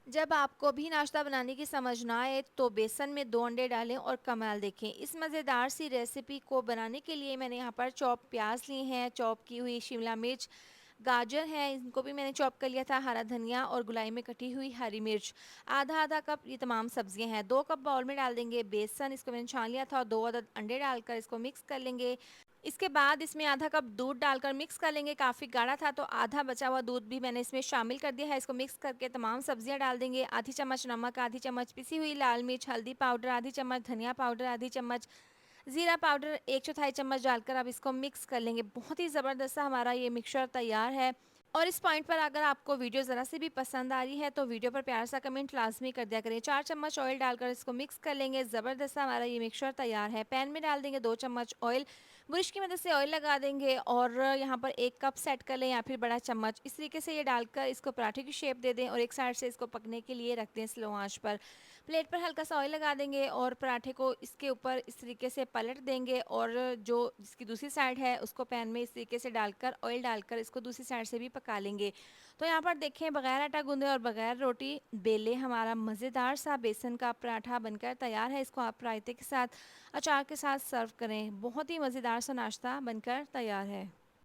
जब आपको भी नाश्ता बनाने की समझ ना आए तो बेसन में 2 अंडे डालें और कमाल देखें। इस मज़ेदार सी रेसिपी को बनाने के लिए मैंने यहाँ पर चॉप प्याज ली हैं, चॉप की हुई शिमला मिर्च, गाजर है, इनको भी मैंने चॉप कर लिया था, हरा धनिया और गोलाई में कटी हुई हरी मिर्च। आधा आधा कप ये तमाम सब्जियां हैं। 2 कप बाउल में डाल देंगे बेसन, इसको मैंने छान लिया था, और 2 अदद अंडे डालकर इसको मिक्स कर लेंगे। इसके बाद इसमें आधा कप दूध डालकर मिक्स कर लेंगे। काफ़ी गाढ़ा था तो आधा बचा हुआ दूध भी मैंने इसमें शामिल कर दिया है। इसको मिक्स करके तमाम सब्जियां डाल देंगे। आधी चम्मच नमक, आधी चम्मच पिसी हुई लाल मिर्च, हल्दी पाउडर आधी चम्मच, धनिया पाउडर आधी चम्मच, ज़ीरा पाउडर 1/4 चम्मच डालकर अब इसको मिक्स कर लेंगे। बहुत ही ज़बरदस्त सा हमारा ये मिक्सचर तैयार है। और इस पॉइंट पर अगर आपको वीडियो ज़रा सी भी पसंद आ रही है तो वीडियो पर प्यार सा कमेंट लाजमी कर दिया करें। 4 चम्मच ऑयल डालकर इसको मिक्स कर लेंगे। ज़बरदस्त सा हमारा ये मिक्सचर तैयार है। पैन में डाल देंगे 2 चम्मच ऑयल, ब्रश की मदद से ऑयल लगा देंगे और यहाँ पर 1 कप सेट कर लें या फिर बड़ा चम्मच। इस तरीके से ये डालकर इसको पराठे की शेप दे दें और एक साइड से इसको पकने के लिए रख दें स्लो आंच पर। प्लेट पर हल्का सा ऑयल लगा देंगे और पराठे को इसके ऊपर इस तरीके से पलट देंगे और जो जिसकी दूसरी साइड है उसको पैन में इस तरीके से डालकर ऑयल डालकर इसको दूसरी साइड से भी पका लेंगे। तो यहाँ पर देखें, बगैर आटा गूंदे और बगैर रोटी बेले हमारा मज़ेदार सा बेसन का पराठा बनकर तैयार है। इसको आप रायते के साथ, अचार के साथ सर्व करें। बहुत ही मज़ेदार सा नाश्ता बनकर तैयार है।